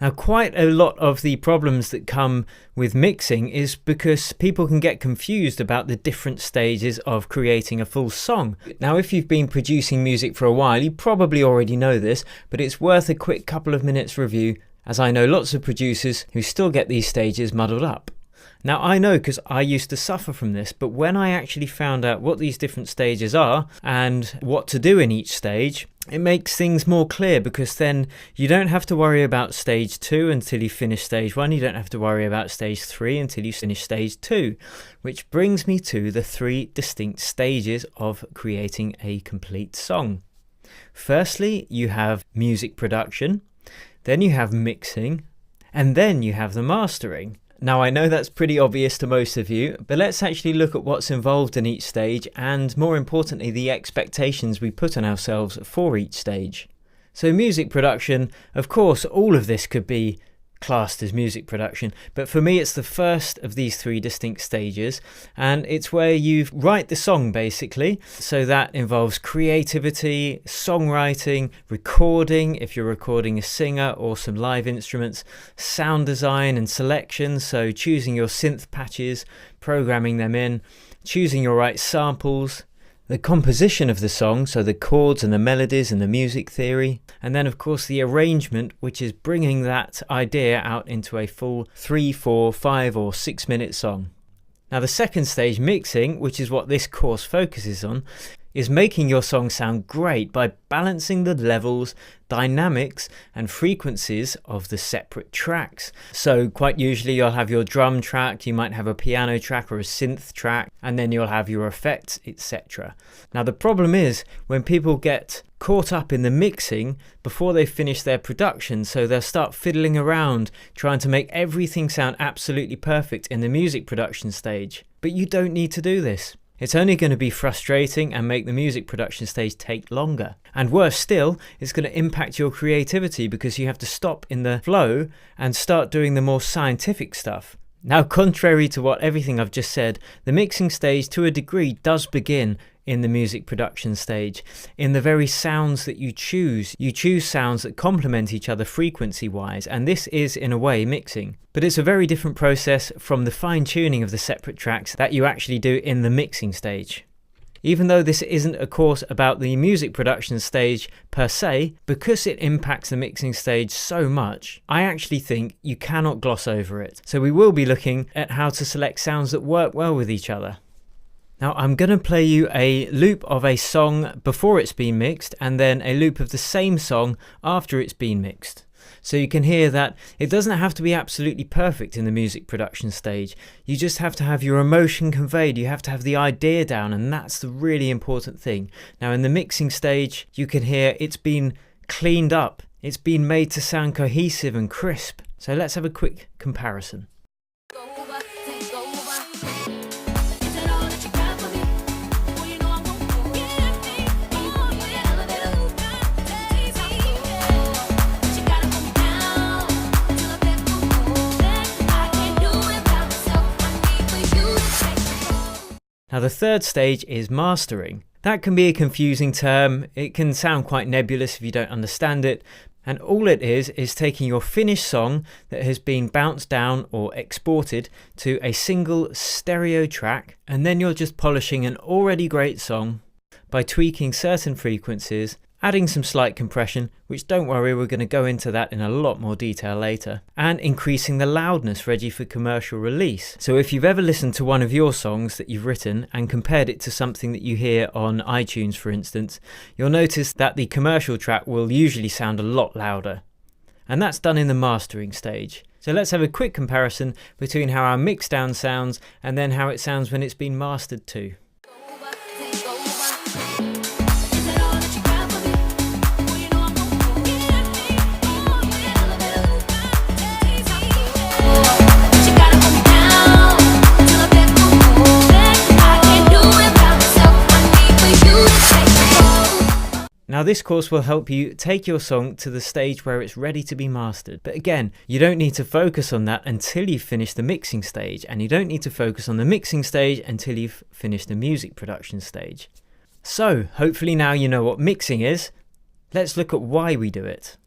Now, quite a lot of the problems that come with mixing is because people can get confused about the different stages of creating a full song. Now, if you've been producing music for a while, you probably already know this, but it's worth a quick couple of minutes review, as I know lots of producers who still get these stages muddled up. Now, I know because I used to suffer from this, but when I actually found out what these different stages are and what to do in each stage, it makes things more clear, because then you don't have to worry about stage 2 until you finish stage 1. You don't have to worry about stage 3 until you finish stage 2, which brings me to the 3 distinct stages of creating a complete song. Firstly, you have music production, then you have mixing, and then you have the mastering. Now, I know that's pretty obvious to most of you, but let's actually look at what's involved in each stage and, more importantly, the expectations we put on ourselves for each stage. So music production, of course, all of this could be classed as music production, but for me it's the first of these 3 distinct stages, and it's where you write the song basically. So that involves creativity, songwriting, recording if you're recording a singer or some live instruments, sound design and selection, so choosing your synth patches, programming them in, choosing your right samples, the composition of the song, so the chords and the melodies and the music theory, and then of course the arrangement, which is bringing that idea out into a full 3, 4, 5 or 6 minute song. Now, the second stage, mixing, which is what this course focuses on, is making your song sound great by balancing the levels, dynamics and frequencies of the separate tracks. So quite usually you'll have your drum track, you might have a piano track or a synth track, and then you'll have your effects, etc. Now, the problem is when people get caught up in the mixing before they finish their production, so they'll start fiddling around trying to make everything sound absolutely perfect in the music production stage. But you don't need to do this. It's only going to be frustrating and make the music production stage take longer. And worse still, it's going to impact your creativity because you have to stop in the flow and start doing the more scientific stuff. Now, contrary to what everything I've just said, the mixing stage to a degree does begin in the music production stage. In the very sounds that you choose sounds that complement each other frequency wise, and this is in a way mixing. But it's a very different process from the fine tuning of the separate tracks that you actually do in the mixing stage. Even though this isn't a course about the music production stage per se, because it impacts the mixing stage so much, I actually think you cannot gloss over it. So we will be looking at how to select sounds that work well with each other. Now, I'm going to play you a loop of a song before it's been mixed, and then a loop of the same song after it's been mixed. So you can hear that it doesn't have to be absolutely perfect in the music production stage. You just have to have your emotion conveyed. You have to have the idea down, and that's the really important thing. Now, in the mixing stage, you can hear it's been cleaned up. It's been made to sound cohesive and crisp. So let's have a quick comparison. Now, the third stage is mastering. That can be a confusing term. It can sound quite nebulous if you don't understand it. And all it is taking your finished song that has been bounced down or exported to a single stereo track, and then you're just polishing an already great song by tweaking certain frequencies, adding some slight compression, which don't worry, we're going to go into that in a lot more detail later, and increasing the loudness ready for commercial release. So if you've ever listened to one of your songs that you've written and compared it to something that you hear on iTunes, for instance, you'll notice that the commercial track will usually sound a lot louder. And that's done in the mastering stage. So let's have a quick comparison between how our mixdown sounds and then how it sounds when it's been mastered too. Now, this course will help you take your song to the stage where it's ready to be mastered. But again, you don't need to focus on that until you've finished the mixing stage, and you don't need to focus on the mixing stage until you've finished the music production stage. So, hopefully now you know what mixing is. Let's look at why we do it.